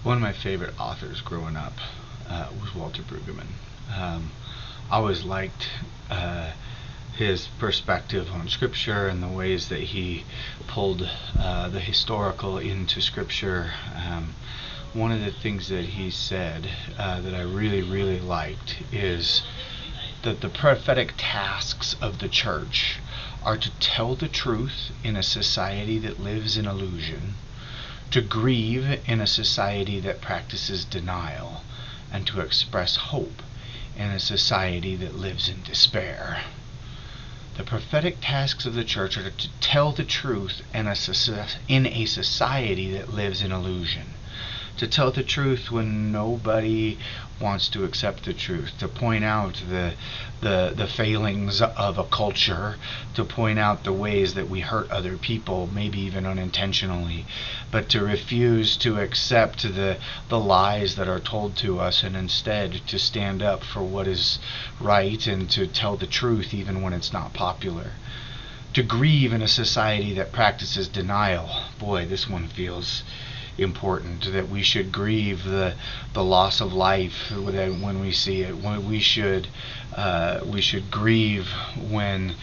One of my favorite authors growing up was Walter Brueggemann. I always liked his perspective on Scripture and the ways that he pulled the historical into Scripture. One of the things that he said that I really liked is that the prophetic tasks of the church are to tell the truth in a society that lives in illusion, to grieve in a society that practices denial, and to express hope in a society that lives in despair. The prophetic tasks of the church are to tell the truth in a society that lives in illusion, to tell the truth when nobody wants to accept the truth, to point out the failings of a culture, to point out the ways that we hurt other people, maybe even unintentionally, but to refuse to accept the lies that are told to us, and instead to stand up for what is right and to tell the truth even when it's not popular. To grieve in a society that practices denial. Boy, this one feels important, that we should grieve the loss of life when we see it. We should grieve when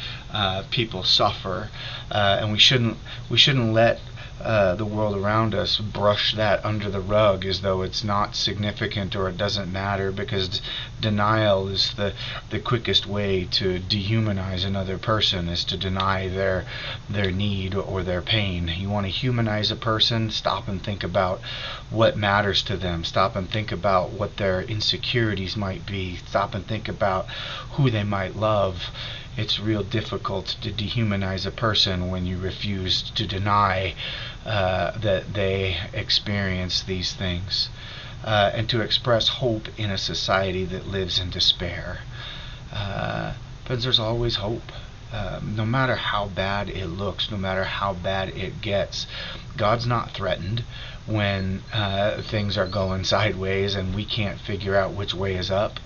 people suffer, and we shouldn't let the world around us brush that under the rug as though it's not significant or it doesn't matter, because denial is the quickest way to dehumanize another person, is to deny their need or their pain. You want to humanize a person? Stop and think about what matters to them. Stop and think about what their insecurities might be. Stop and think about who they might love. It's real difficult to dehumanize a person when you refuse to deny that they experience these things, and to express hope in a society that lives in despair. But there's always hope. No matter how bad it looks, no matter how bad it gets, God's not threatened when things are going sideways and we can't figure out which way is up.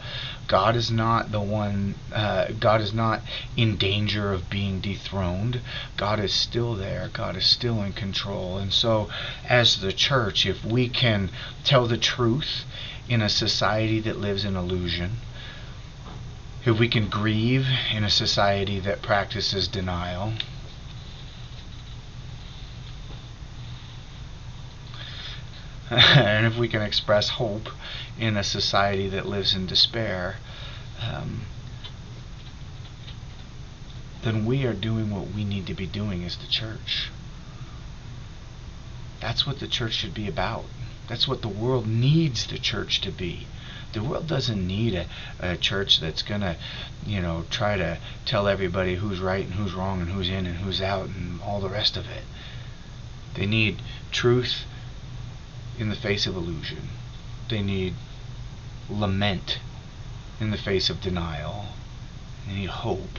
God is not God is not in danger of being dethroned. God is still there. God is still in control. And so, as the church, if we can tell the truth in a society that lives in illusion, if we can grieve in a society that practices denial, and if we can express hope in a society that lives in despair, then we are doing what we need to be doing as the church. That's what the church should be about. That's what the world needs the church to be. The world doesn't need a church that's going to, try to tell everybody who's right and who's wrong and who's in and who's out and all the rest of it. They need truth in the face of illusion. They need lament in the face of denial. They need hope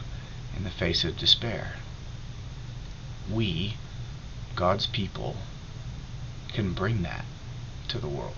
in the face of despair. We, God's people, can bring that to the world.